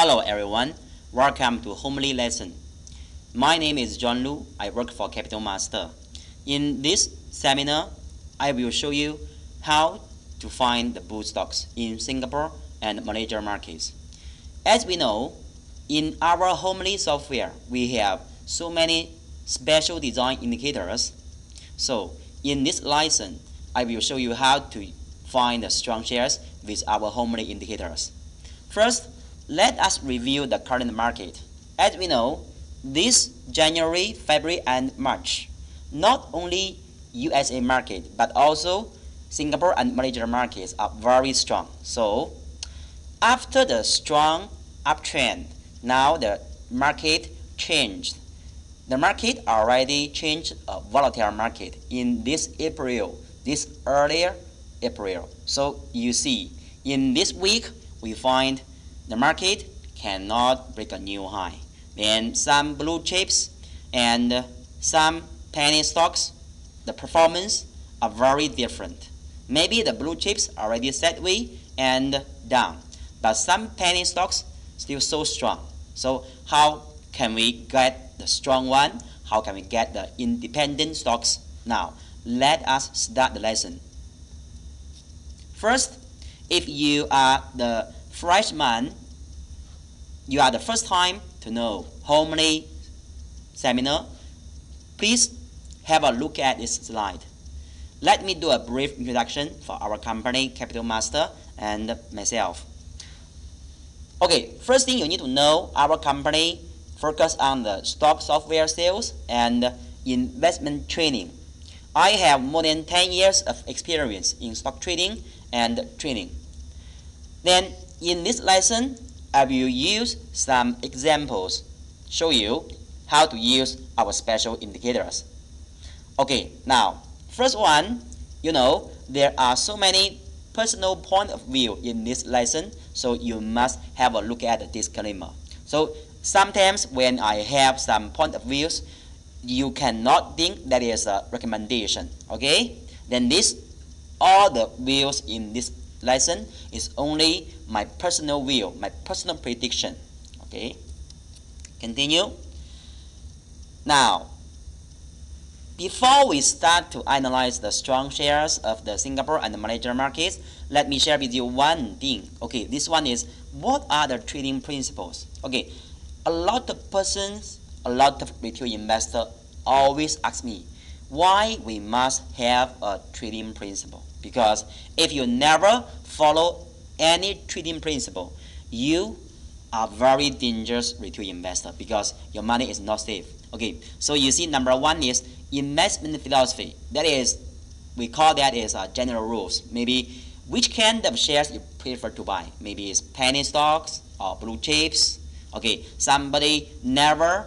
Hello everyone, welcome to Homely Lesson. My name is John Lu. I work for Capital Master. In this seminar, I will show you how to find the bull stocks in Singapore and Malaysia markets. As we know, in our Homely software, we have so many special design indicators. So in this lesson, I will show you how to find the strong shares with our Homely indicators. First, let us review the current market. As we know, this January, February, and March, not only USA market, but also Singapore and Malaysia markets are very strong. So, after the strong uptrend, now the market changed. The market already changed a volatile market in this earlier April. So, you see, in this week, we find the market cannot break a new high. Then some blue chips and some penny stocks, the performance are very different. Maybe the blue chips already sideways and down, but some penny stocks still so strong. So how can we get the strong one? How can we get the independent stocks? Now, let us start the lesson. First, if you are the freshman, you are the first time to know Homely seminar, please have a look at this slide. Let me do a brief introduction for our company, Capital Master, and myself. Okay, first thing you need to know, our company focus on the stock software sales and investment training. I have more than 10 years of experience in stock trading and training. Then in this lesson, I will use some examples, show you how to use our special indicators. Okay, now, first one, there are so many personal point of view in this lesson, so you must have a look at the disclaimer. So sometimes when I have some point of views, you cannot think that is a recommendation, okay? Then all the views in this lesson is only my personal view, my personal prediction, okay? Continue. Now, before we start to analyze the strong shares of the Singapore and the Malaysia markets, let me share with you one thing. Okay, this one is, what are the trading principles? Okay, a lot of persons, a lot of retail investors always ask me why we must have a trading principle. Because if you never follow any trading principle, you are very dangerous retail investor because your money is not safe. Okay, so you see, number one is investment philosophy. That is, we call that as general rules. Maybe which kind of shares you prefer to buy. Maybe it's penny stocks or blue chips. Okay, somebody never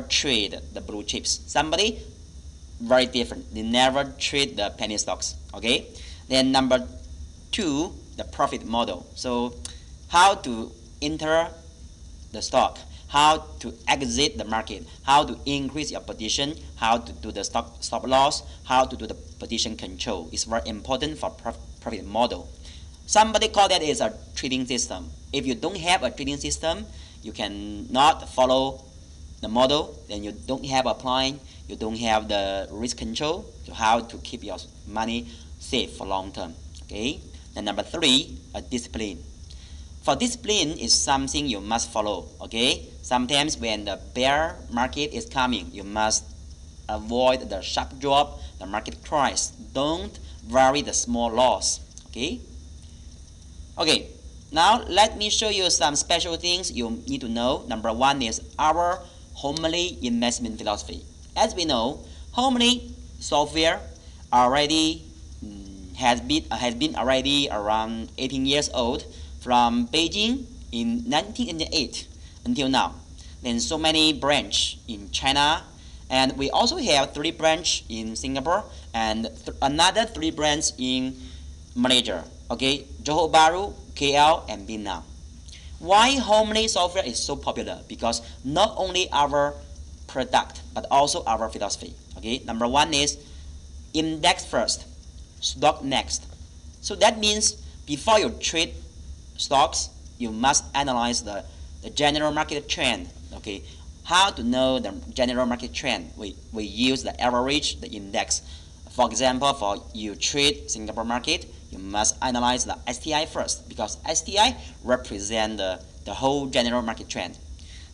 trade the blue chips. Somebody very different. They never trade the penny stocks. Okay. Then number two, the profit model. So how to enter the stock, how to exit the market, how to increase your position, how to do the stop loss, how to do the position control. It's very important for profit model. Somebody call that is a trading system. If you don't have a trading system, you cannot follow the model, then you don't have a plan, you don't have the risk control to how to keep your money safe for long term. Okay. And number three, a discipline. For discipline is something you must follow. Okay. Sometimes when the bear market is coming, you must avoid the sharp drop, the market crash. Don't vary the small loss. Okay. Okay. Now let me show you some special things you need to know. Number one is our Homely investment philosophy. As we know, Homely software already has been already around 18 years old from Beijing in 1988 until now. Then so many branch in China, and we also have 3 branch in Singapore and another 3 branch in Malaysia. Okay, Johor Bahru, KL, and Vietnam. Why Homely software is so popular? Because not only our product but also our philosophy. Okay, number one is index first, stock next. So that means before you trade stocks, you must analyze the the general market trend. Okay, how to know the general market trend? We use the average, the index. For example, for you trade Singapore market, you must analyze the STI first, because STI represent the whole general market trend.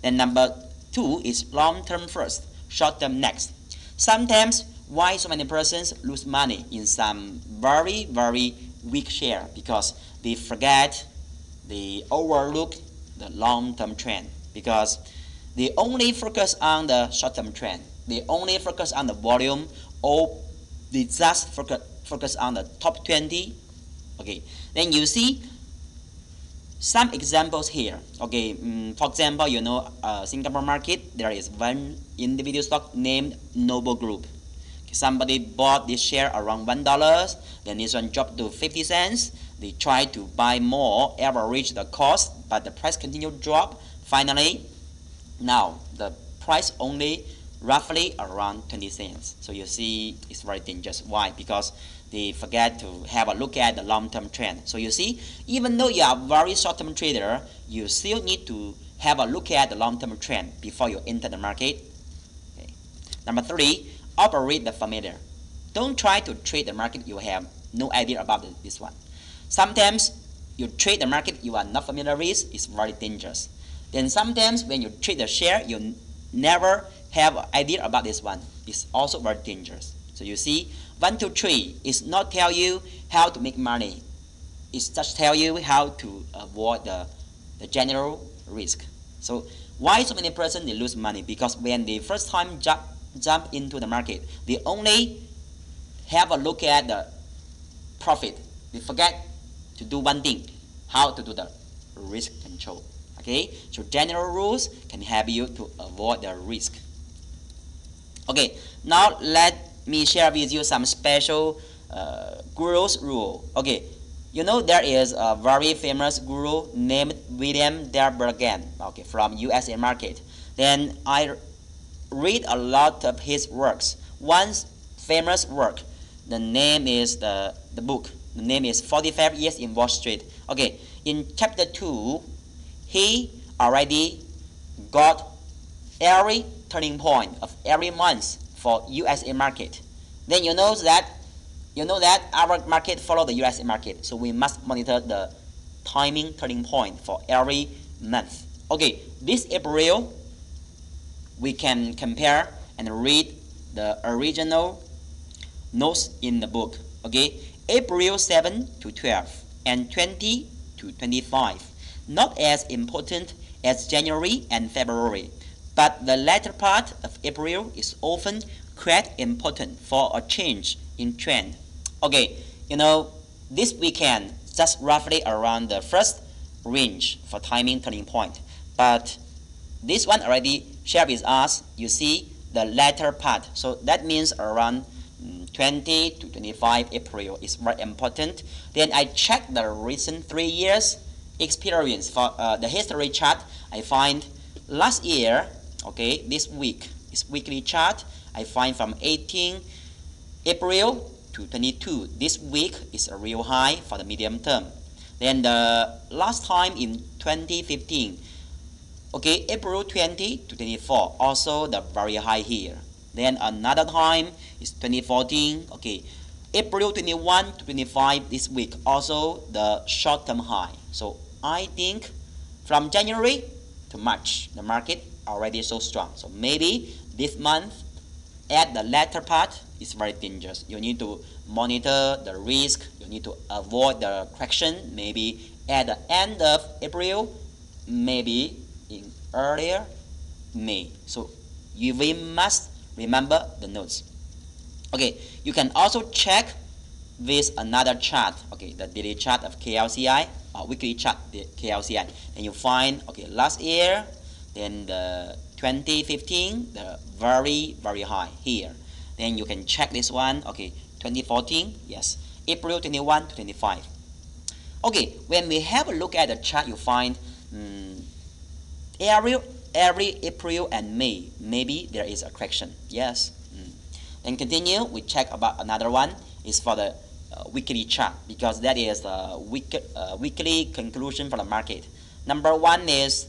Then number 2 is long term first, short term next. Sometimes why so many persons lose money in some very weak share? Because they forget, they overlook the long term trend, because they only focus on the short term trend. They only focus on the volume, or they just focus on the top 20. Okay, then you see some examples here. Okay, for example, Singapore market, there is one individual stock named Noble Group. Okay, somebody bought this share around $1, then this one dropped to 50 cents. They try to buy more, average the cost, but the price continued drop. Finally, now the price only roughly around 20 cents. So you see, it's very dangerous. Why? Because they forget to have a look at the long-term trend. So you see, even though you are a very short-term trader, you still need to have a look at the long-term trend before you enter the market. Okay. Number 3, operate the familiar. Don't try to trade the market you have no idea about this one. Sometimes you trade the market you are not familiar with, it's very dangerous. Then sometimes when you trade the share, you never have an idea about this one, it's also very dangerous. So you see, 1, 2, 3 is not tell you how to make money. It's just tell you how to avoid the general risk. So why so many persons they lose money? Because when they first time jump into the market, they only have a look at the profit. They forget to do one thing, how to do the risk control. Okay, so general rules can help you to avoid the risk. Okay, now let me share with you some special guru's rule. Okay, there is a very famous guru named William Derbergen, okay, from USA market. Then I read a lot of his works. One famous work, the name is the book. The name is 45 Years in Wall Street. Okay, in chapter 2, he already got every turning point of every month for USA market. Then you know that our market follow the USA market, so we must monitor the timing turning point for every month. Okay, this April we can compare and read the original notes in the book. Okay, April 7 to 12 and 20 to 25, not as important as January and February, but the latter part of April is often quite important for a change in trend. Okay, this weekend just roughly around the first range for timing turning point, but this one already shared with us. You see the latter part, so that means around 20 to 25 April is very important. Then I checked the recent 3 years experience for the history chart. I find last year, okay, this weekly chart, I find from 18 April to 22, this week is a real high for the medium term. Then the last time in 2015, okay, April 20 to 24, also the very high here. Then another time is 2014, okay, April 21 to 25 this week, also the short-term high. So I think from January to March, the market already so strong. So maybe this month at the latter part is very dangerous. You need to monitor the risk. You need to avoid the correction. Maybe at the end of April, maybe in earlier May. So we must remember the notes. Okay, you can also check with another chart. Okay, the daily chart of KLCI, weekly chart the KLCI, and you find, okay, last year, then the 2015, the very high here. Then you can check this one. Okay, 2014, yes, April 21 to 25. Okay, when we have a look at the chart, you find every April and May, maybe there is a correction. Yes. Then continue, we check about another one is for the weekly chart, because that is the weekly conclusion for the market. Number 1 is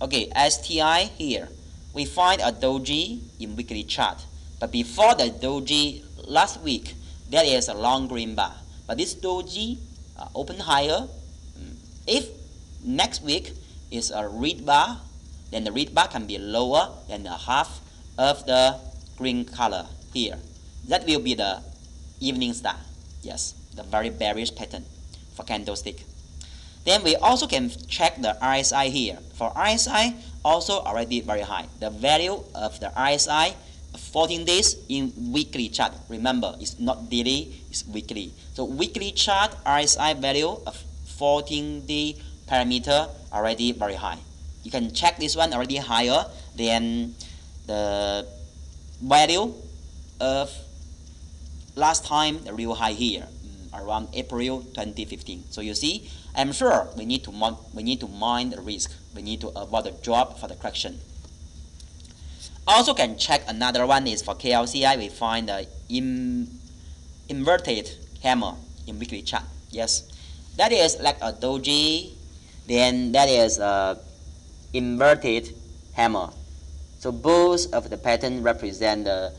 Okay, STI here. We find a doji in weekly chart. But before the doji last week, there is a long green bar. But this doji open higher. If next week is a red bar, then the red bar can be lower than the half of the green color here. That will be the evening star. Yes, the very bearish pattern for candlestick. Then we also can check the RSI here. For RSI, also already very high. The value of the RSI 14 days in weekly chart. Remember, it's not daily, it's weekly. So weekly chart RSI value of 14-day parameter already very high. You can check this one already higher than the value of last time the real high here around April 2015. So you see, I'm sure we need to mind the risk. We need to avoid the drop for the correction. Also can check another one is for KLCI. We find the inverted hammer in weekly chart. Yes, that is like a doji. Then that is a inverted hammer. So both of the pattern represent the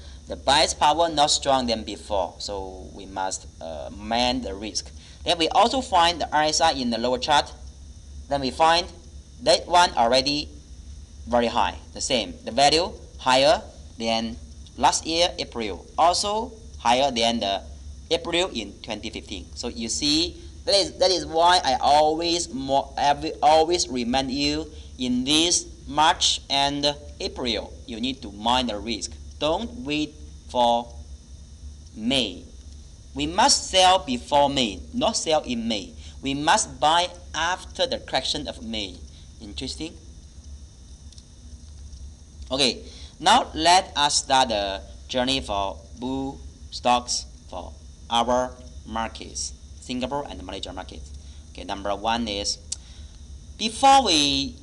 bias power not strong than before. So we must man the risk. Then we also find the RSI in the lower chart. Then we find that one already very high. The same. The value higher than last year April. Also higher than the April in 2015. So you see, that is why I always remind you in this March and April, you need to mind the risk. Don't wait for May. We must sell before May, not sell in May. We must buy after the correction of May. Interesting? Okay, now let us start the journey for bull stocks for our markets, Singapore and Malaysia markets. Okay, number one is, before we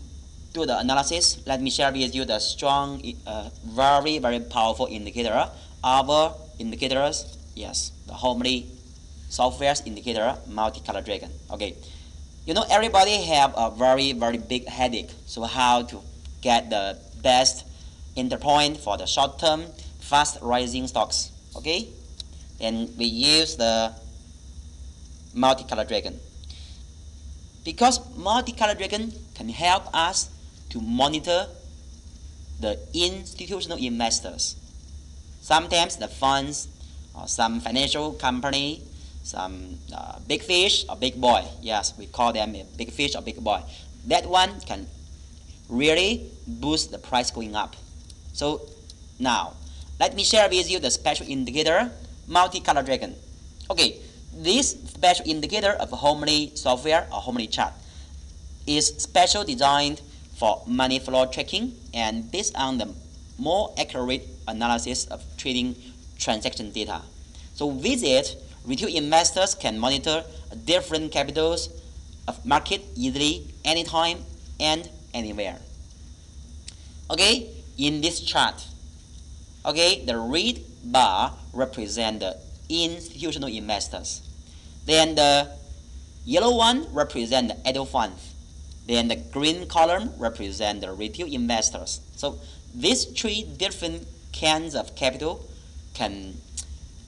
do the analysis, let me share with you the strong, very powerful indicator. Our indicators, yes, the homely software's indicator, multi-color dragon. Okay, you know, everybody have a very big headache. So how to get the best entry point for the short-term, fast rising stocks? Okay, and we use the multi-color dragon because multi-color dragon can help us to monitor the institutional investors. Sometimes the funds or some financial company, some big fish or big boy. Yes, we call them a big fish or big boy. That one can really boost the price going up. So now, let me share with you the special indicator, multi-color dragon. Okay, this special indicator of homely software or homely chart is special designed for money flow tracking and based on the more accurate analysis of trading transaction data. So with it, retail investors can monitor different capitals of market easily, anytime and anywhere. Okay, in this chart, okay, the red bar represents the institutional investors. Then the yellow one represents the adult funds. Then the green column represents the retail investors. So these three different kinds of capital can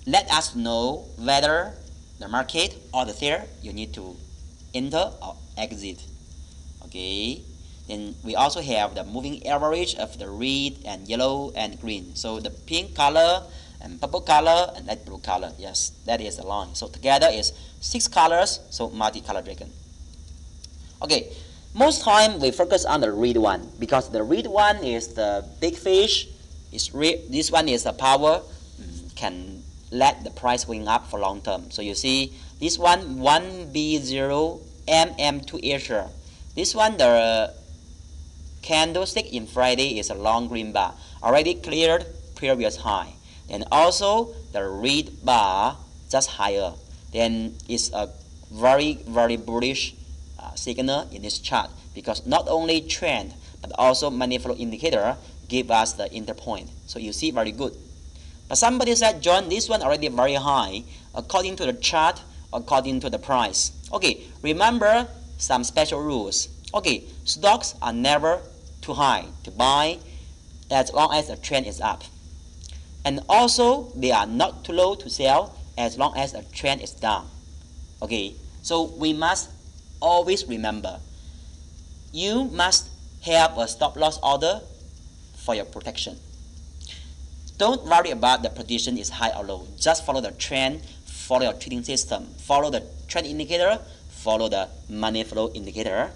let us know whether the market or the share you need to enter or exit. Okay, then we also have the moving average of the red and yellow and green. So the pink color and purple color and light blue color. Yes, that is the line. So together is 6 colors, so multi-color dragon. Okay, most time we focus on the red one because the red one is the big fish. This one is the power, can let the price going up for long term. So you see this one 1B0 MM2 Asia. This one, the candlestick in Friday is a long green bar, already cleared previous high. And also the red bar just higher. Then it's a very bullish signal in this chart because not only trend but also money flow indicator give us the enter point. So you see very good. But somebody said, John, this one already very high according to the chart, according to the price. Okay, remember some special rules. Okay, stocks are never too high to buy as long as the trend is up. And also, they are not too low to sell as long as the trend is down. Okay, so we must always remember, you must have a stop loss order for your protection. Don't worry about the position is high or low. Just follow the trend, follow your trading system, follow the trend indicator, follow the money flow indicator.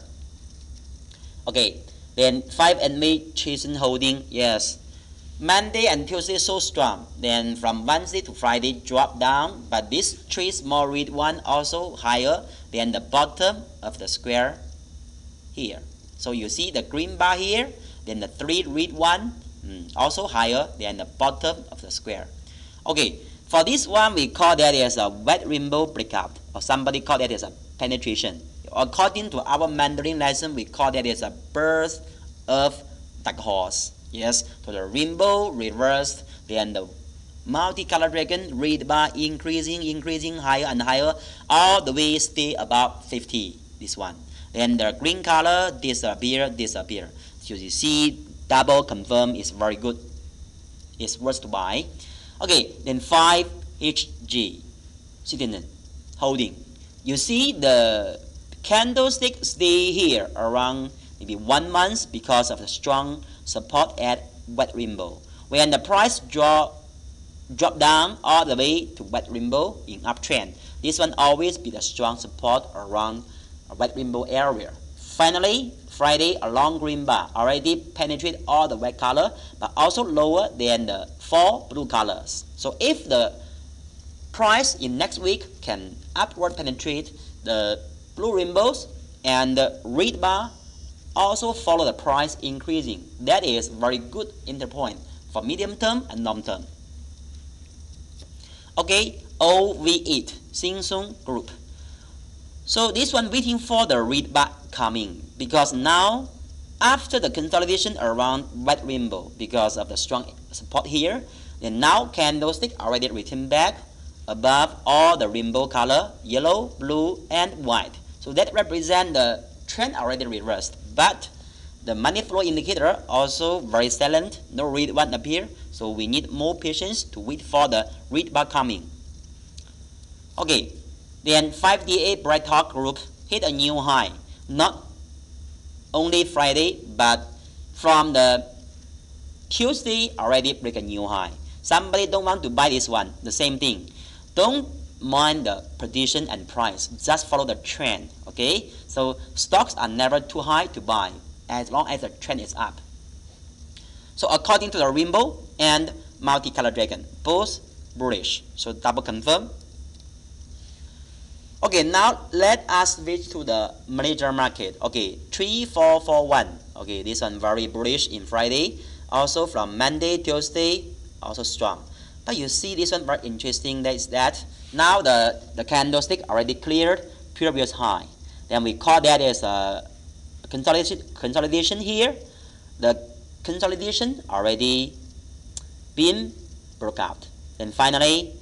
Okay, then 5&Me Chasing Holding, yes. Monday and Tuesday so strong. Then from Wednesday to Friday drop down, but this 3 small red one also higher than the bottom of the square here. So you see the green bar here, then the 3 red one also higher than the bottom of the square. Okay, for this one we call that as a wet rainbow breakout, or somebody call that as a penetration. According to our Mandarin lesson, we call that as a birth of dark horse. Yes, so the rainbow reversed, then the multicolored dragon red bar increasing higher and higher, all the way stay above 50. This one. Then the green color disappear. So you see, double confirm is very good. It's worth to buy. Okay, then 5HG Citizen Holding. You see the candlestick stay here around maybe 1 month because of the strong support at wet rainbow. When the price drop down all the way to wet rainbow in uptrend, this one always be the strong support around a wet rainbow area. Finally, Friday a long green bar already penetrate all the white color, but also lower than the 4 blue colors. So if the price in next week can upward penetrate the blue rainbows and the red bar also follow the price increasing, that is very good entry point for medium term and long term. Okay, OV8 Samsung Group. So this one waiting for the red bar coming, because now after the consolidation around wet rainbow because of the strong support here, then now candlestick already returned back above all the rainbow color, yellow, blue and white. So that represent the trend already reversed, but the money flow indicator also very silent, no red one appear, so we need more patience to wait for the red bar coming. Okay, then 5DA Bright Talk Group hit a new high, not only Friday, but from the Tuesday already break a new high. Somebody don't want to buy this one, the same thing. Don't mind the position and price, just follow the trend. Okay, so stocks are never too high to buy as long as the trend is up. So according to the rainbow and multicolored dragon, both bullish, so double confirm. Okay, now let us switch to the Malaysia market. Okay, 3441. Okay, this one very bullish in Friday, also from Monday, Tuesday, also strong. But you see this one very interesting, that is that now the candlestick already cleared previous high. Then we call that as a consolidation here. The consolidation already been broke out. Then finally,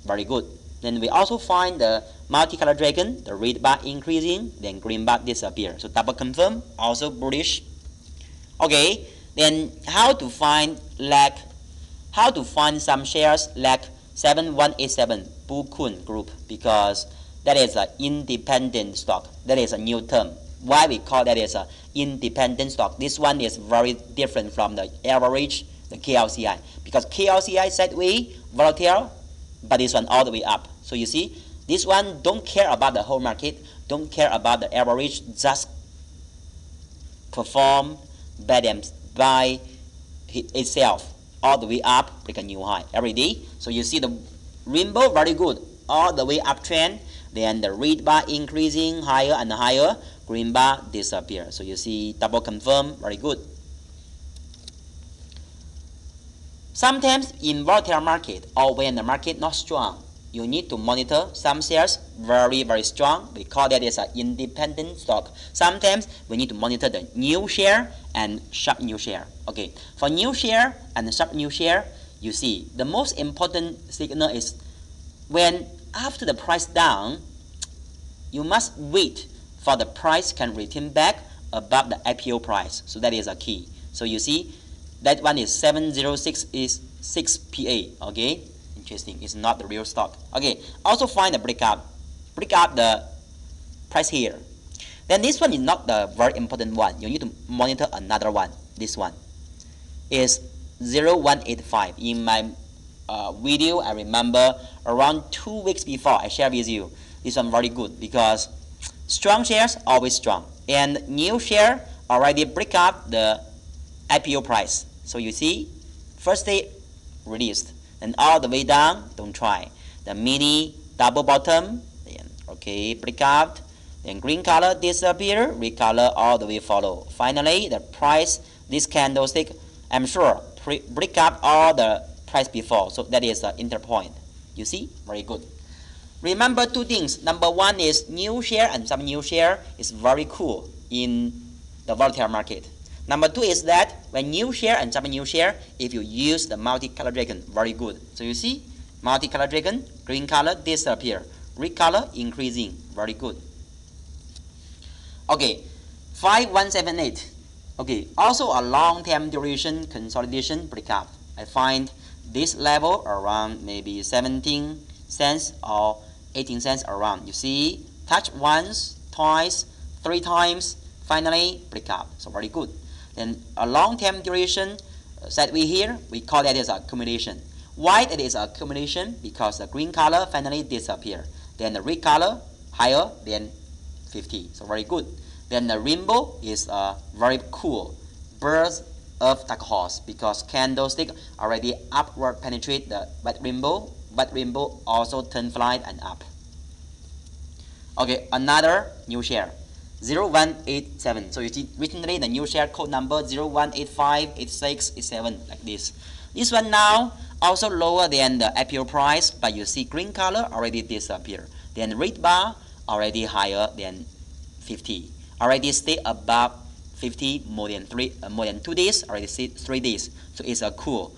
very good. Then we also find the multicolored dragon, the red bar increasing, then green bar disappear. So double confirm, also bullish. Okay, then how to find some shares like 7187 Bukun Group, because that is an independent stock. That is a new term. Why we call that as an independent stock? This one is very different from the average, the KLCI, because KLCI sideways, volatile, but this one all the way up. So you see, this one don't care about the whole market, don't care about the average, just perform by itself all the way up, break a new high every day. So you see the rainbow very good, all the way uptrend, then the red bar increasing higher and higher, green bar disappear. So you see double confirm, very good. Sometimes in volatile market or when the market not strong, you need to monitor some shares very strong. We call that as an independent stock. Sometimes we need to monitor the new share and sharp new share. Okay, for new share and sharp new share, you see the most important signal is when after the price down, you must wait for the price can return back above the IPO price. So that is a key. So you see that one is 706 is 6 PA. Okay, interesting. It's not the real stock. Okay, also find the breakout the price here. Then this one is not the very important one. You need to monitor another one. This one is 0185. In my video, I remember around 2 weeks before I share with you. This one very good because strong shares always strong, and new share already break up the IPO price. So you see, first day released, and all the way down. Don't try the mini double bottom. Then okay, break out. Then green color disappear, red color all the way follow. Finally, the price, this candlestick, I'm sure break up all the price before. So that is the interpoint. You see, very good. Remember two things. Number one is new share and some new share is very cool in the volatile market. Number two is that when new share and some new share, if you use the multi-color dragon, very good. So you see, multi-color dragon, green color disappear, red color increasing, very good. Okay, 5178. Okay, also a long-term duration consolidation breakup. I find this level around maybe 17 cents or 18 cents around. You see, touch once, twice, 3 times, finally breakup. So very good. Then a long-term duration set we here, we call that as accumulation. Why it is accumulation? Because the green color finally disappear. Then the red color higher than 50. So very good. Then the rainbow is very cool. Birds of dark horse because candlestick already upward penetrate the white rainbow, but rainbow also turn flight and up. Okay, another new share 0187. So you see recently the new share code number 0185, 86, 87 like this. This one now also lower than the IPO price, but you see green color already disappear. Then red bar already higher than 50. Already stay above 50 more than 2 days, already see 3 days. So it's a cool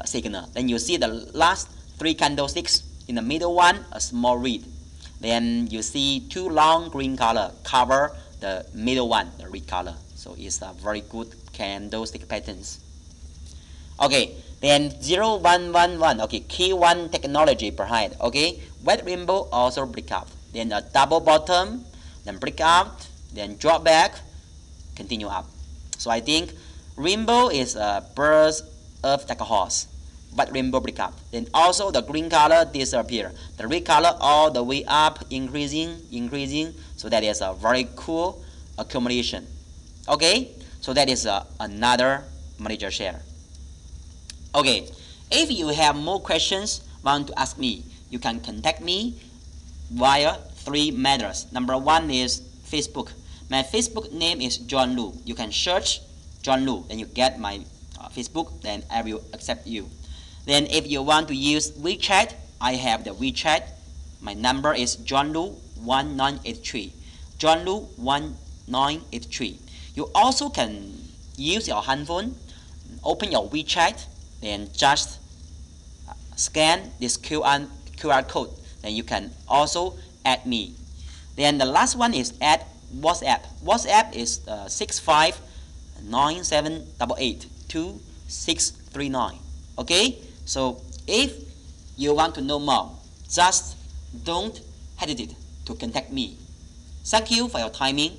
signal. Then you see the last 3 candlesticks. In the middle one, a small red. Then you see 2 long green color cover the middle one, the red color. So it's a very good candlestick patterns. Okay, then 0111. Okay, key one technology behind. Okay, white rainbow also break out. Then a double bottom, then break out, then drop back, continue up. So I think rainbow is a bird of dark horse, but rainbow break up. Then also the green color disappear. The red color all the way up, increasing. So that is a very cool accumulation. Okay, so that is another manager share. Okay, if you have more questions want to ask me, you can contact me via 3 methods. Number 1 is Facebook. My Facebook name is John Lu. You can search John Lu, then you get my Facebook, then I will accept you. Then if you want to use WeChat, I have the WeChat. My number is John Lu 1983. John Lu 1983. You also can use your handphone, open your WeChat, then just scan this QR code. Then you can also add me. Then the last one is add WhatsApp. WhatsApp is 6597882639. Okay, so if you want to know more, just don't hesitate to contact me. Thank you for your timing.